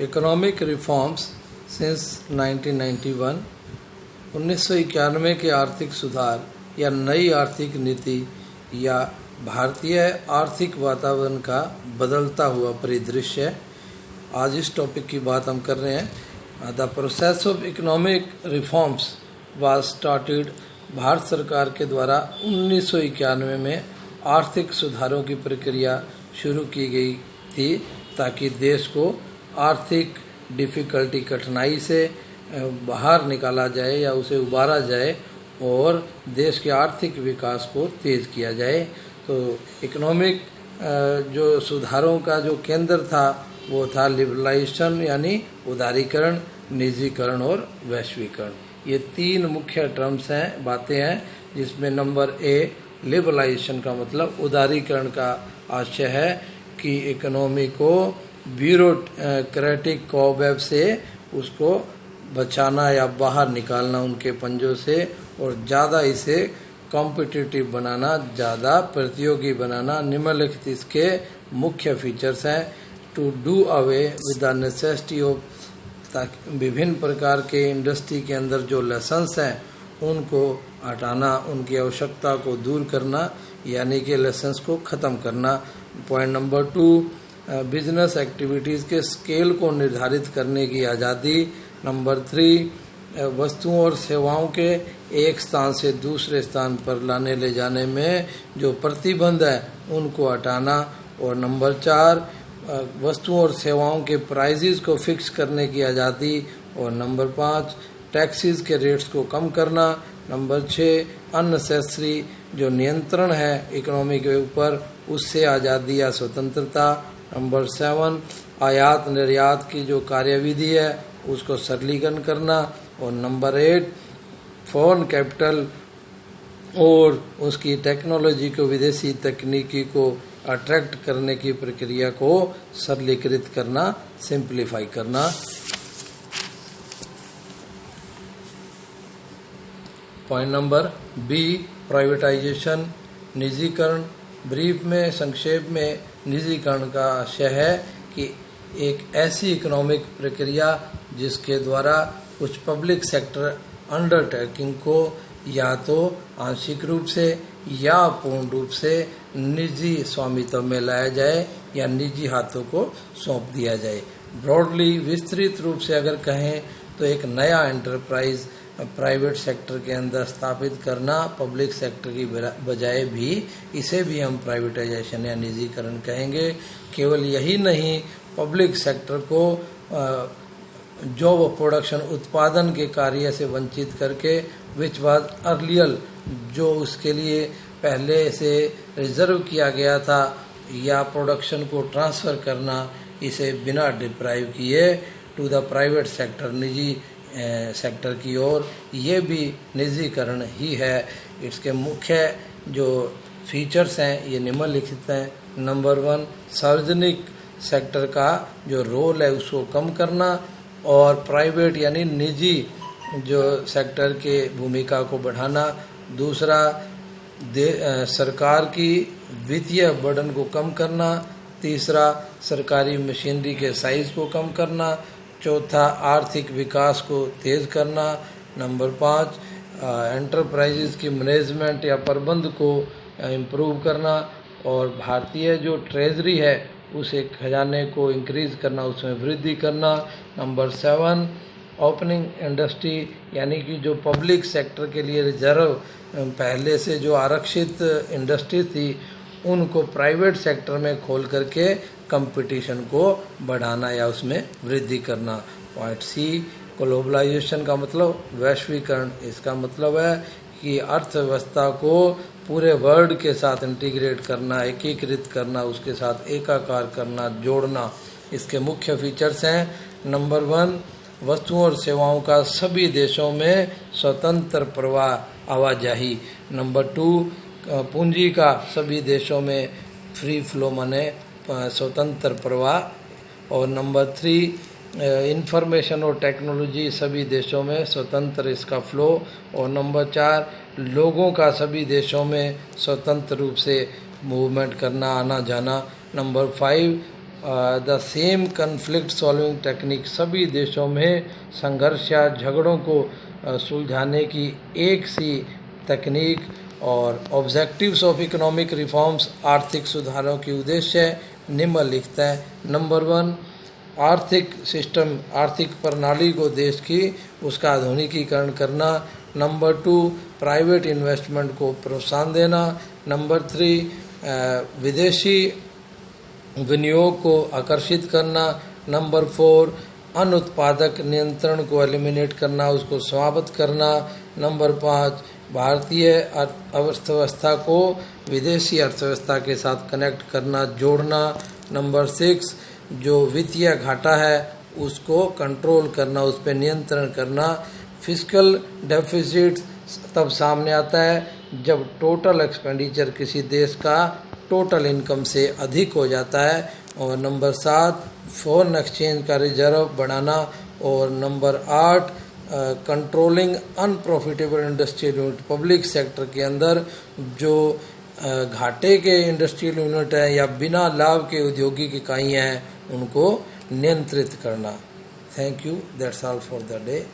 Economic reforms since 1991। 1991 के आर्थिक सुधार या नई आर्थिक नीति या भारतीय आर्थिक वातावरण का बदलता हुआ परिदृश्य, आज इस टॉपिक की बात हम कर रहे हैं। The process of economic reforms was started. Bharat सरकार के द्वारा 1991 में आर्थिक सुधारों की प्रक्रिया शुरू की गई थी ताकि देश को आर्थिक डिफ़िकल्टी, कठिनाई से बाहर निकाला जाए या उसे उबारा जाए और देश के आर्थिक विकास को तेज़ किया जाए। तो इकोनॉमिक जो सुधारों का जो केंद्र था वो था लिबरलाइजेशन यानी उदारीकरण, निजीकरण और वैश्वीकरण। ये तीन मुख्य टर्म्स हैं, बातें हैं, जिसमें नंबर ए लिबरलाइजेशन का मतलब उदारीकरण का आशय है कि इकोनॉमी को ब्यूरोक्रेटिक कॉबवेब से उसको बचाना या बाहर निकालना उनके पंजों से, और ज़्यादा इसे कॉम्पिटिटिव बनाना, ज़्यादा प्रतियोगी बनाना। निम्नलिखित इसके मुख्य फीचर्स हैं। To do away with the necessity of, ताकि विभिन्न प्रकार के इंडस्ट्री के अंदर जो लेसन्स हैं उनको हटाना, उनकी आवश्यकता को दूर करना, यानी कि लेसन्स को ख़त्म करना। पॉइंट नंबर 2, बिजनेस एक्टिविटीज़ के स्केल को निर्धारित करने की आज़ादी। नंबर 3, वस्तुओं और सेवाओं के एक स्थान से दूसरे स्थान पर लाने ले जाने में जो प्रतिबंध है उनको हटाना। और नंबर 4, वस्तुओं और सेवाओं के प्राइजेस को फिक्स करने की आज़ादी। और नंबर 5, टैक्सेस के रेट्स को कम करना। नंबर 6, अननेसेसरी जो नियंत्रण है इकोनॉमी के ऊपर उससे आज़ादी या स्वतंत्रता। नंबर 7, आयात निर्यात की जो कार्यविधि है उसको सरलीकरण करना। और नंबर 8, फॉरेन कैपिटल और उसकी टेक्नोलॉजी को, विदेशी तकनीकी को अट्रैक्ट करने की प्रक्रिया को सरलीकृत करना, सिंप्लीफाई करना। पॉइंट नंबर बी, प्राइवेटाइजेशन, निजीकरण। ब्रीफ में, संक्षेप में, निजीकरण का आशय है कि एक ऐसी इकोनॉमिक प्रक्रिया जिसके द्वारा कुछ पब्लिक सेक्टर अंडरटेकिंग को या तो आंशिक रूप से या पूर्ण रूप से निजी स्वामित्व में लाया जाए या निजी हाथों को सौंप दिया जाए। ब्रॉडली, विस्तृत रूप से अगर कहें तो एक नया एंटरप्राइज प्राइवेट सेक्टर के अंदर स्थापित करना, पब्लिक सेक्टर की बजाय भी, इसे भी हम प्राइवेटाइजेशन या निजीकरण कहेंगे। केवल यही नहीं, पब्लिक सेक्टर को जॉब प्रोडक्शन, उत्पादन के कार्य से वंचित करके, विच वाज अर्लियर, जो उसके लिए पहले से रिजर्व किया गया था, या प्रोडक्शन को ट्रांसफ़र करना, इसे बिना डिप्राइव किए टू द प्राइवेट सेक्टर, निजी सेक्टर की ओर, ये भी निजीकरण ही है। इसके मुख्य जो फीचर्स हैं ये निम्नलिखित हैं। नंबर 1, सार्वजनिक सेक्टर का जो रोल है उसको कम करना और प्राइवेट यानी निजी जो सेक्टर के भूमिका को बढ़ाना। दूसरा, सरकार की वित्तीय बर्डन को कम करना। तीसरा, सरकारी मशीनरी के साइज को कम करना। चौथा, आर्थिक विकास को तेज़ करना। नंबर 5, एंटरप्राइजेज की मैनेजमेंट या प्रबंध को इम्प्रूव करना। और भारतीय जो ट्रेजरी है उसे खजाने को इंक्रीज करना, उसमें वृद्धि करना। नंबर 7, ओपनिंग इंडस्ट्री यानी कि जो पब्लिक सेक्टर के लिए रिजर्व पहले से जो आरक्षित इंडस्ट्री थी उनको प्राइवेट सेक्टर में खोल करके कंपटीशन को बढ़ाना या उसमें वृद्धि करना। पॉइंट सी, ग्लोबलाइजेशन का मतलब वैश्वीकरण। इसका मतलब है कि अर्थव्यवस्था को पूरे वर्ल्ड के साथ इंटीग्रेट करना, एकीकृत करना, उसके साथ एकाकार करना, जोड़ना। इसके मुख्य फीचर्स हैं। नंबर 1, वस्तुओं और सेवाओं का सभी देशों में स्वतंत्र प्रवाह, आवाजाही। नंबर 2, पूंजी का सभी देशों में फ्री फ्लो माने स्वतंत्र प्रवाह। और नंबर 3, इंफॉर्मेशन और टेक्नोलॉजी सभी देशों में स्वतंत्र इसका फ्लो। और नंबर 4, लोगों का सभी देशों में स्वतंत्र रूप से मूवमेंट करना, आना जाना। Number 5, the same conflict solving technique, सभी देशों में संघर्ष या झगड़ों को सुलझाने की एक सी तकनीक। और ऑब्जेक्टिव्स ऑफ इकोनॉमिक रिफॉर्म्स, आर्थिक सुधारों की उद्देश्य निम्नलिखित है। नंबर 1, आर्थिक सिस्टम, आर्थिक प्रणाली को देश की उसका आधुनिकीकरण करना। नंबर 2, प्राइवेट इन्वेस्टमेंट को प्रोत्साहन देना। नंबर 3, विदेशी विनियोग को आकर्षित करना। नंबर 4, अनुत्पादक नियंत्रण को एलिमिनेट करना, उसको समाप्त करना। नंबर 5, भारतीय अर्थव्यवस्था को विदेशी अर्थव्यवस्था के साथ कनेक्ट करना, जोड़ना। नंबर 6, जो वित्तीय घाटा है उसको कंट्रोल करना, उस पर नियंत्रण करना। फिस्कल डेफिसिट तब सामने आता है जब टोटल एक्सपेंडिचर किसी देश का टोटल इनकम से अधिक हो जाता है। और नंबर 7, फॉरेन एक्सचेंज का रिजर्व बढ़ाना। और number 8, controlling unprofitable industrial unit, public sector के अंदर जो घाटे के इंडस्ट्रियल यूनिट है या बिना लाभ के औद्योगिक इकाइयाँ हैं उनको नियंत्रित करना। Thank you, that's all for the day.